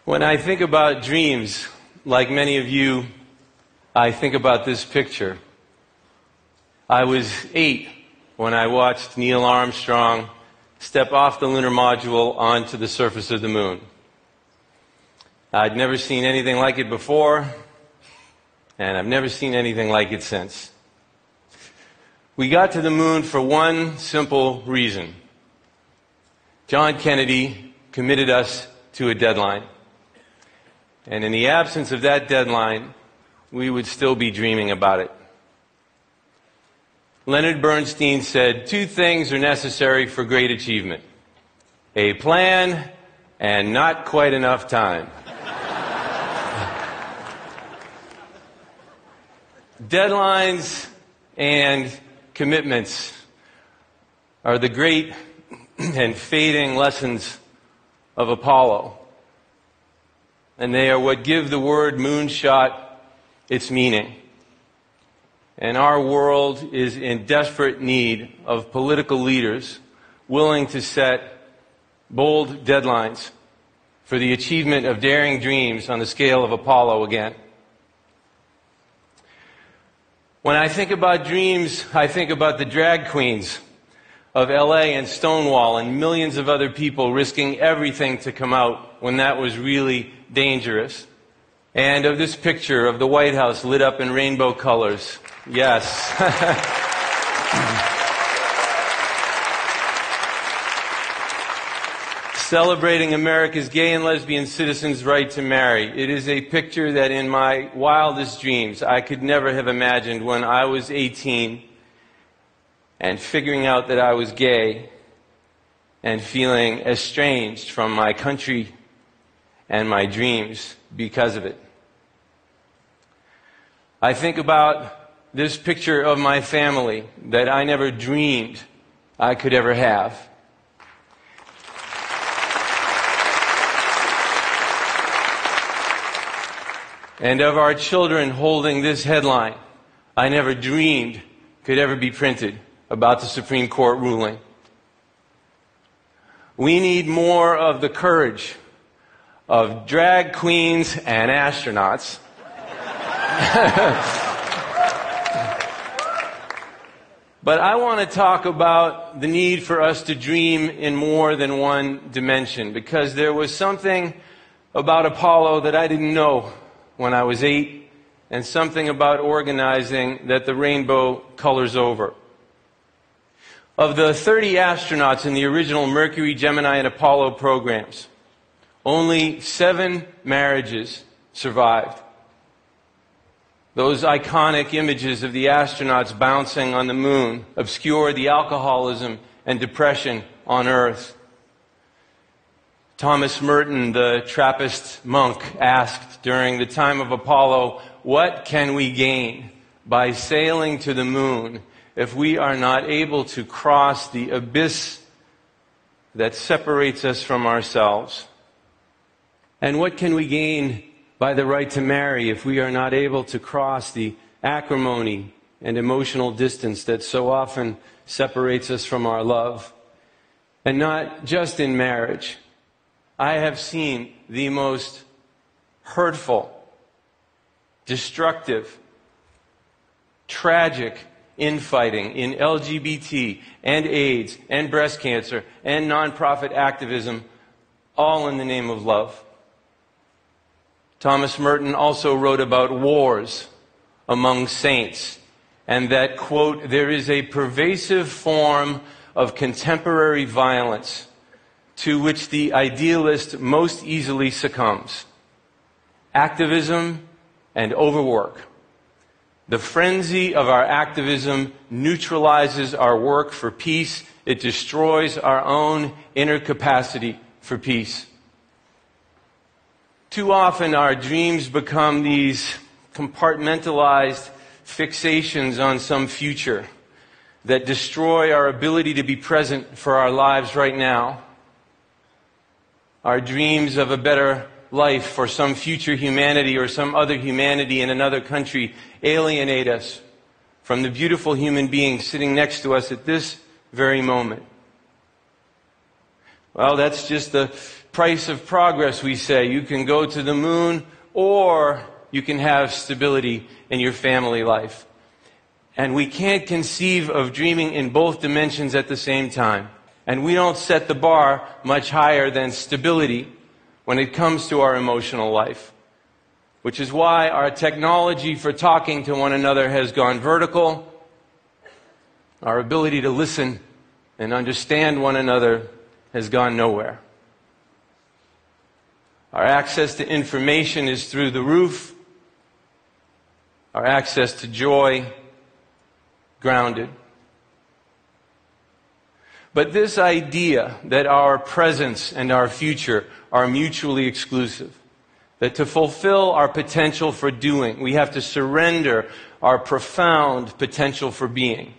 When I think about dreams, like many of you, I think about this picture. I was 8 when I watched Neil Armstrong step off the lunar module onto the surface of the moon. I'd never seen anything like it before, and I've never seen anything like it since. We got to the moon for one simple reason. John Kennedy committed us to a deadline. And in the absence of that deadline, we would still be dreaming about it. Leonard Bernstein said, 2 things are necessary for great achievement: a plan and not quite enough time. Deadlines and commitments are the great and fading lessons of Apollo. And they are what give the word moonshot its meaning. And our world is in desperate need of political leaders willing to set bold deadlines for the achievement of daring dreams on the scale of Apollo again. When I think about dreams, I think about the drag queens of LA and Stonewall and millions of other people risking everything to come out when that was really dangerous. And of this picture of the White House lit up in rainbow colors. Yes. Celebrating America's gay and lesbian citizens' right to marry. It is a picture that in my wildest dreams I could never have imagined when I was 18 and figuring out that I was gay and feeling estranged from my country and my dreams because of it. I think about this picture of my family that I never dreamed I could ever have. And of our children holding this headline I never dreamed could ever be printed about the Supreme Court ruling. We need more of the courage of drag queens and astronauts but I want to talk about the need for us to dream in more than one dimension, because there was something about Apollo that I didn't know when I was 8, and something about organizing that the rainbow colors over. Of the 30 astronauts in the original Mercury, Gemini, and Apollo programs, only 7 marriages survived. Those iconic images of the astronauts bouncing on the moon obscure the alcoholism and depression on Earth. Thomas Merton, the Trappist monk, asked during the time of Apollo, "What can we gain by sailing to the moon if we are not able to cross the abyss that separates us from ourselves? And what can we gain by the right to marry if we are not able to cross the acrimony and emotional distance that so often separates us from our love?" And not just in marriage. I have seen the most hurtful, destructive, tragic infighting in LGBT and AIDS and breast cancer and nonprofit activism, all in the name of love. Thomas Merton also wrote about wars among saints, and that, quote, "there is a pervasive form of contemporary violence to which the idealist most easily succumbs: activism and overwork. The frenzy of our activism neutralizes our work for peace. It destroys our own inner capacity for peace." Too often our dreams become these compartmentalized fixations on some future that destroy our ability to be present for our lives right now. Our dreams of a better life for some future humanity or some other humanity in another country alienate us from the beautiful human being sitting next to us at this very moment. Well, that's just the price of progress, we say. You can go to the moon, or you can have stability in your family life. And we can't conceive of dreaming in both dimensions at the same time. And we don't set the bar much higher than stability when it comes to our emotional life. Which is why our technology for talking to one another has gone vertical. Our ability to listen and understand one another has gone nowhere. Our access to information is through the roof. Our access to joy, grounded. But this idea that our presence and our future are mutually exclusive, that to fulfill our potential for doing, we have to surrender our profound potential for being,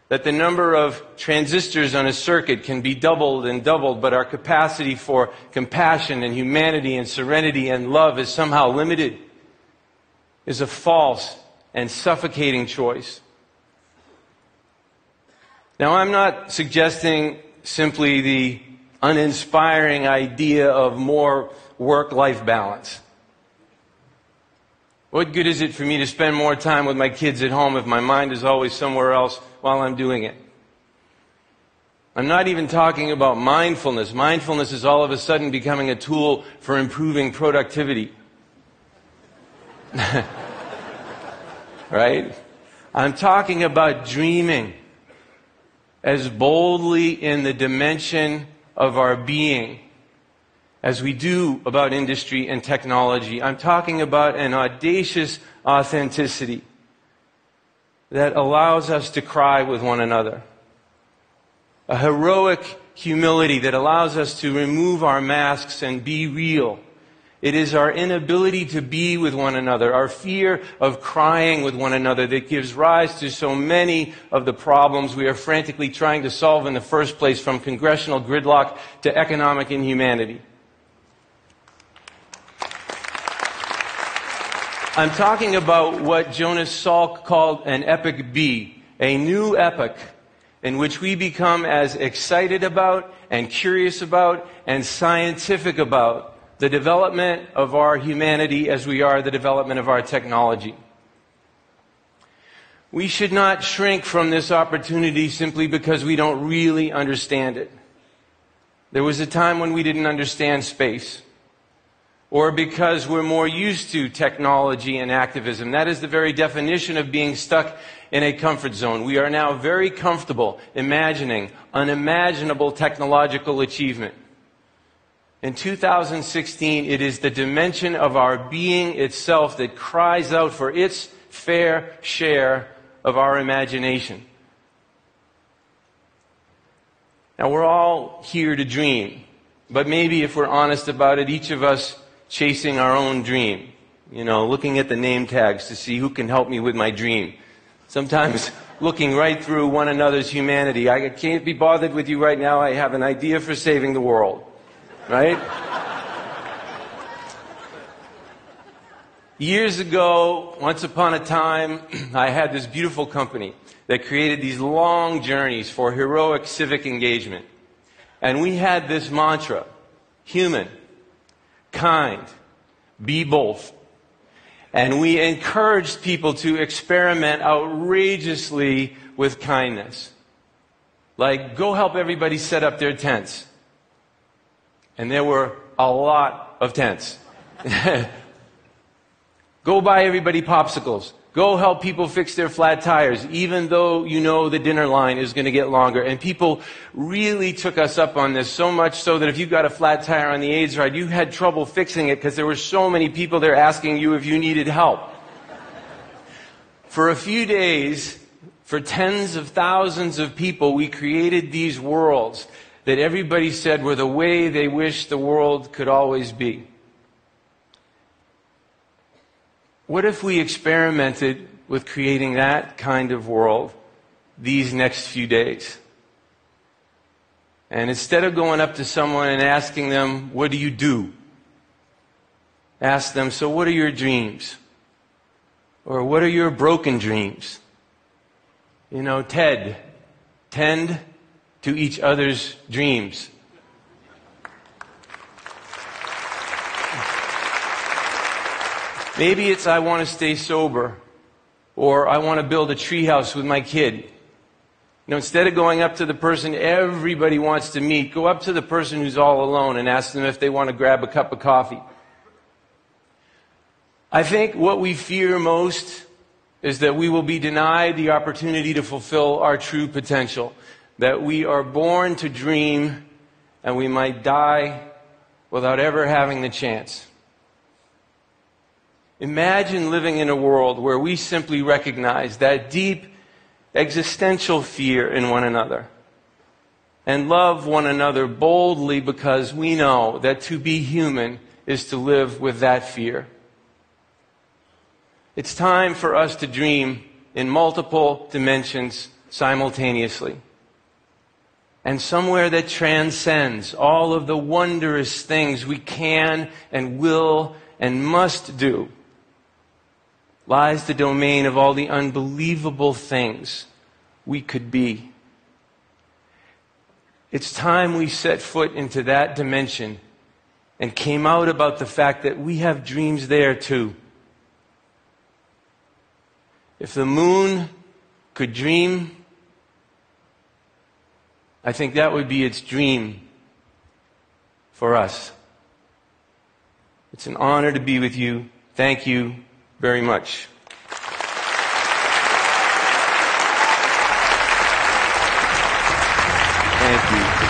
that the number of transistors on a circuit can be doubled and doubled, but our capacity for compassion and humanity and serenity and love is somehow limited, is a false and suffocating choice. Now, I'm not suggesting simply the uninspiring idea of more work-life balance. What good is it for me to spend more time with my kids at home if my mind is always somewhere else while I'm doing it? I'm not even talking about mindfulness. Mindfulness is all of a sudden becoming a tool for improving productivity. Right? I'm talking about dreaming as boldly in the dimension of our being as we do about industry and technology. I'm talking about an audacious authenticity that allows us to cry with one another. A heroic humility that allows us to remove our masks and be real. It is our inability to be with one another, our fear of crying with one another, that gives rise to so many of the problems we are frantically trying to solve in the first place, from congressional gridlock to economic inhumanity. I'm talking about what Jonas Salk called an epic B, a new epoch in which we become as excited about and curious about and scientific about the development of our humanity as we are the development of our technology. We should not shrink from this opportunity simply because we don't really understand it. There was a time when we didn't understand space, or because we're more used to technology and activism. That is the very definition of being stuck in a comfort zone. We are now very comfortable imagining unimaginable technological achievement. In 2016, it is the dimension of our being itself that cries out for its fair share of our imagination. Now, we're all here to dream, but maybe if we're honest about it, each of us chasing our own dream. You know, looking at the name tags to see who can help me with my dream. Sometimes looking right through one another's humanity. I can't be bothered with you right now. I have an idea for saving the world. Right? Years ago, once upon a time, I had this beautiful company that created these long journeys for heroic civic engagement. And we had this mantra: human, kind, be both. And we encouraged people to experiment outrageously with kindness. Like, go help everybody set up their tents. And there were a lot of tents. Go buy everybody popsicles. Go help people fix their flat tires, even though you know the dinner line is going to get longer. And people really took us up on this, so much so that if you got a flat tire on the AIDS ride, you had trouble fixing it because there were so many people there asking you if you needed help. For a few days, for tens of thousands of people, we created these worlds that everybody said were the way they wished the world could always be. What if we experimented with creating that kind of world these next few days? And instead of going up to someone and asking them, what do you do? Ask them, so what are your dreams? Or what are your broken dreams? You know, tend to each other's dreams. Maybe it's I want to stay sober, or I want to build a treehouse with my kid. Instead of going up to the person everybody wants to meet, go up to the person who's all alone and ask them if they want to grab a cup of coffee. I think what we fear most is that we will be denied the opportunity to fulfill our true potential, that we are born to dream and we might die without ever having the chance. Imagine living in a world where we simply recognize that deep existential fear in one another and love one another boldly because we know that to be human is to live with that fear. It's time for us to dream in multiple dimensions simultaneously. And somewhere that transcends all of the wondrous things we can and will and must do lies the domain of all the unbelievable things we could be. It's time we set foot into that dimension and came out about the fact that we have dreams there too. If the moon could dream, I think that would be its dream for us. It's an honor to be with you. Thank you very much. Thank you.